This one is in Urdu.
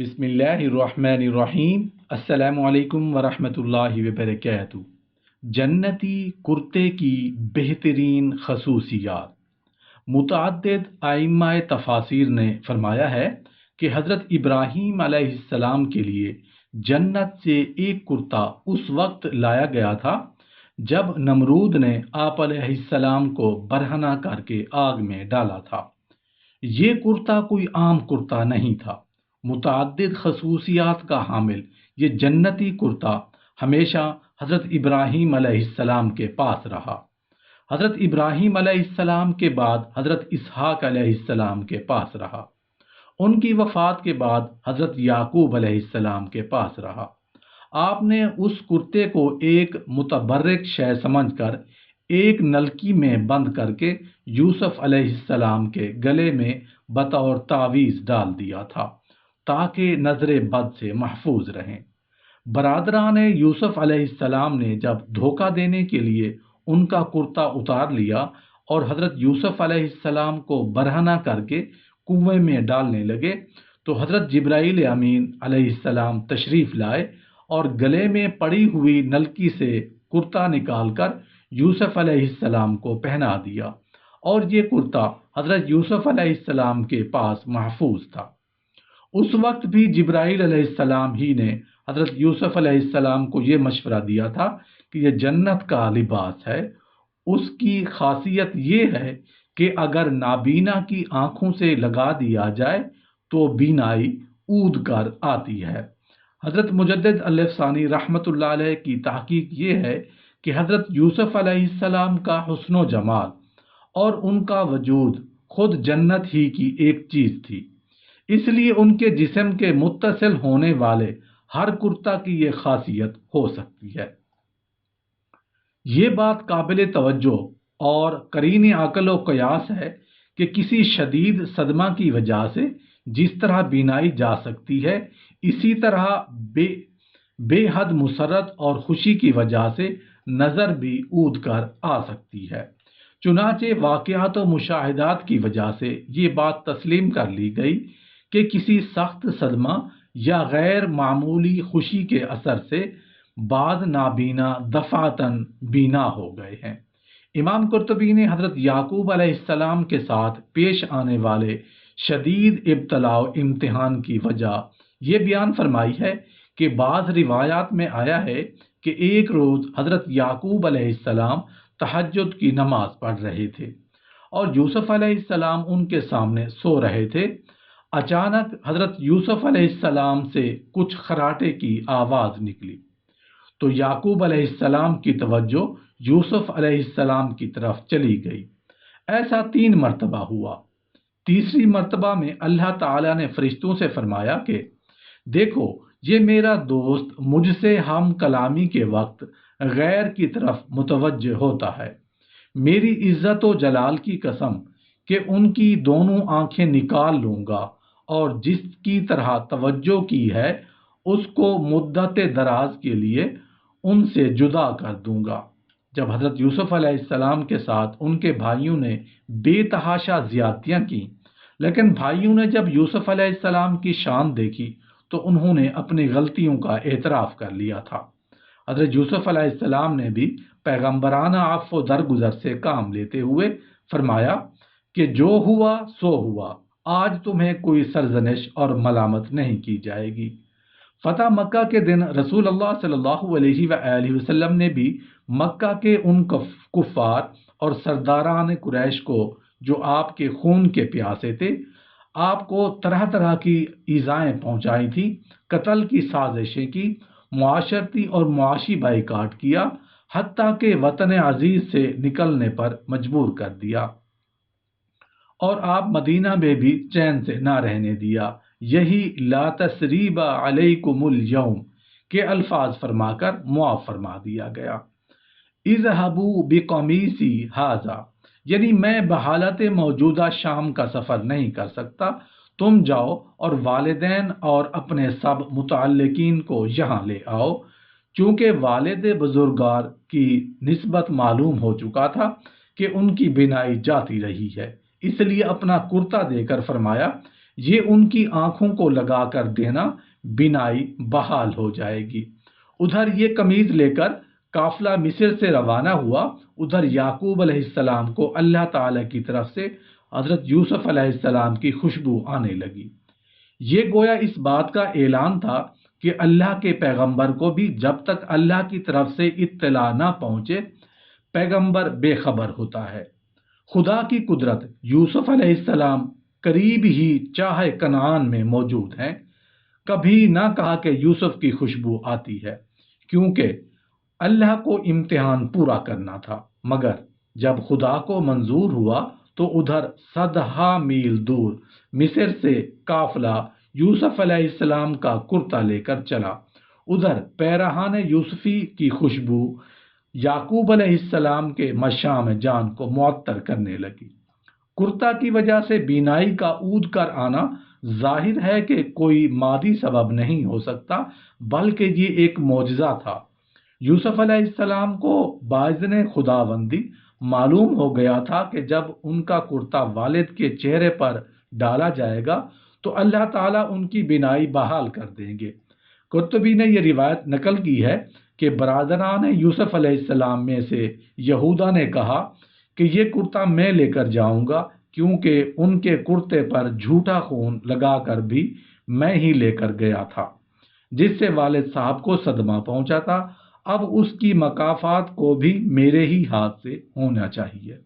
بسم اللہ الرحمن الرحیم۔ السلام علیکم ورحمۃ اللہ وبرکاتہ۔ جنتی کرتے کی بہترین خصوصیات۔ متعدد ائمہ تفاسیر نے فرمایا ہے کہ حضرت ابراہیم علیہ السلام کے لیے جنت سے ایک کرتا اس وقت لایا گیا تھا جب نمرود نے آپ علیہ السلام کو برہنہ کر کے آگ میں ڈالا تھا۔ یہ کرتا کوئی عام کرتا نہیں تھا، متعدد خصوصیات کا حامل یہ جنتی کرتا ہمیشہ حضرت ابراہیم علیہ السلام کے پاس رہا۔ حضرت ابراہیم علیہ السلام کے بعد حضرت اسحاق علیہ السلام کے پاس رہا۔ ان کی وفات کے بعد حضرت یعقوب علیہ السلام کے پاس رہا۔ آپ نے اس کرتے کو ایک متبرک شے سمجھ کر ایک نلکی میں بند کر کے یوسف علیہ السلام کے گلے میں بطور تعویذ ڈال دیا تھا تاکہ نظر بد سے محفوظ رہیں۔ برادران یوسف علیہ السلام نے جب دھوکہ دینے کے لیے ان کا کرتا اتار لیا اور حضرت یوسف علیہ السلام کو برہنہ کر کے کنویں میں ڈالنے لگے تو حضرت جبرائیل امین علیہ السلام تشریف لائے اور گلے میں پڑی ہوئی نلکی سے کرتا نکال کر یوسف علیہ السلام کو پہنا دیا، اور یہ کرتا حضرت یوسف علیہ السلام کے پاس محفوظ تھا۔ اس وقت بھی جبرائیل علیہ السلام ہی نے حضرت یوسف علیہ السلام کو یہ مشورہ دیا تھا کہ یہ جنت کا لباس ہے۔ اس کی خاصیت یہ ہے کہ اگر نابینا کی آنکھوں سے لگا دیا جائے تو بینائی اود کر آتی ہے۔ حضرت مجدد الفسانی رحمۃ اللہ علیہ کی تحقیق یہ ہے کہ حضرت یوسف علیہ السلام کا حسن و جمال اور ان کا وجود خود جنت ہی کی ایک چیز تھی، اس لیے ان کے جسم کے متصل ہونے والے ہر کرتا کی یہ خاصیت ہو سکتی ہے۔ یہ بات قابل توجہ اور قرین عقل و قیاس ہے کہ کسی شدید صدمہ کی وجہ سے جس طرح بینائی جا سکتی ہے، اسی طرح بے حد مسرت اور خوشی کی وجہ سے نظر بھی اود کر آ سکتی ہے۔ چنانچہ واقعات و مشاہدات کی وجہ سے یہ بات تسلیم کر لی گئی کہ کسی سخت صدمہ یا غیر معمولی خوشی کے اثر سے بعض نابینا دفعتاً بینا ہو گئے ہیں۔ امام قرطبی نے حضرت یعقوب علیہ السلام کے ساتھ پیش آنے والے شدید ابتلاء و امتحان کی وجہ یہ بیان فرمائی ہے کہ بعض روایات میں آیا ہے کہ ایک روز حضرت یعقوب علیہ السلام تہجد کی نماز پڑھ رہے تھے اور یوسف علیہ السلام ان کے سامنے سو رہے تھے۔ اچانک حضرت یوسف علیہ السلام سے کچھ خراٹے کی آواز نکلی تو یعقوب علیہ السلام کی توجہ یوسف علیہ السلام کی طرف چلی گئی۔ ایسا 3 مرتبہ ہوا۔ تیسری مرتبہ میں اللہ تعالیٰ نے فرشتوں سے فرمایا کہ دیکھو، یہ میرا دوست مجھ سے ہم کلامی کے وقت غیر کی طرف متوجہ ہوتا ہے۔ میری عزت و جلال کی قسم کہ ان کی دونوں آنکھیں نکال لوں گا اور جس کی طرح توجہ کی ہے اس کو مدت دراز کے لیے ان سے جدا کر دوں گا۔ جب حضرت یوسف علیہ السلام کے ساتھ ان کے بھائیوں نے بے تحاشا زیادتیاں کی، لیکن بھائیوں نے جب یوسف علیہ السلام کی شان دیکھی تو انہوں نے اپنی غلطیوں کا اعتراف کر لیا تھا۔ حضرت یوسف علیہ السلام نے بھی پیغمبرانہ عفو و درگزر سے کام لیتے ہوئے فرمایا کہ جو ہوا سو ہوا، آج تمہیں کوئی سرزنش اور ملامت نہیں کی جائے گی۔ فتح مکہ کے دن رسول اللہ صلی اللہ علیہ وآلہ وسلم نے بھی مکہ کے ان کفار اور سرداران قریش کو جو آپ کے خون کے پیاسے تھے، آپ کو طرح طرح کی ایذائیں پہنچائی تھی، قتل کی سازشیں کی، معاشرتی اور معاشی بائیکاٹ کیا، حتیٰ کہ وطن عزیز سے نکلنے پر مجبور کر دیا، اور آپ مدینہ میں بھی چین سے نہ رہنے دیا۔ یہی لا تثریب علیکم اليوم کے الفاظ فرما کر معاف فرما دیا گیا۔ اذهبوا بقمیصی ھذا، یعنی میں بحالت موجودہ شام کا سفر نہیں کر سکتا، تم جاؤ اور والدین اور اپنے سب متعلقین کو یہاں لے آؤ۔ چونکہ والد بزرگوار کی نسبت معلوم ہو چکا تھا کہ ان کی بینائی جاتی رہی ہے، اس لیے اپنا کرتا دے کر فرمایا یہ ان کی آنکھوں کو لگا کر دینا، بینائی بحال ہو جائے گی۔ ادھر یہ قمیض لے کر قافلہ مصر سے روانہ ہوا، ادھر یعقوب علیہ السلام کو اللہ تعالی کی طرف سے حضرت یوسف علیہ السلام کی خوشبو آنے لگی۔ یہ گویا اس بات کا اعلان تھا کہ اللہ کے پیغمبر کو بھی جب تک اللہ کی طرف سے اطلاع نہ پہنچے، پیغمبر بے خبر ہوتا ہے۔ خدا کی قدرت، یوسف علیہ السلام قریب ہی چاہے کنعان میں موجود ہیں، کبھی نہ کہا کہ یوسف کی خوشبو آتی ہے، کیونکہ اللہ کو امتحان پورا کرنا تھا۔ مگر جب خدا کو منظور ہوا تو ادھر 100 میل دور مصر سے قافلہ یوسف علیہ السلام کا کرتا لے کر چلا۔ ادھر پیرہان یوسفی کی خوشبو یعقوب علیہ السلام کے مشام جان کو معطر کرنے لگی۔ کرتا کی وجہ سے بینائی کا عود کر آنا ظاہر ہے کہ کوئی مادی سبب نہیں ہو سکتا، بلکہ یہ ایک معجزہ تھا۔ یوسف علیہ السلام کو باذن خداوندی معلوم ہو گیا تھا کہ جب ان کا کرتا والد کے چہرے پر ڈالا جائے گا تو اللہ تعالیٰ ان کی بینائی بحال کر دیں گے۔ قرطبی نے یہ روایت نقل کی ہے کہ برادران یوسف علیہ السلام میں سے یہودا نے کہا کہ یہ کرتا میں لے کر جاؤں گا، کیونکہ ان کے کرتے پر جھوٹا خون لگا کر بھی میں ہی لے کر گیا تھا، جس سے والد صاحب کو صدمہ پہنچا تھا۔ اب اس کی مکافات کو بھی میرے ہی ہاتھ سے ہونا چاہیے۔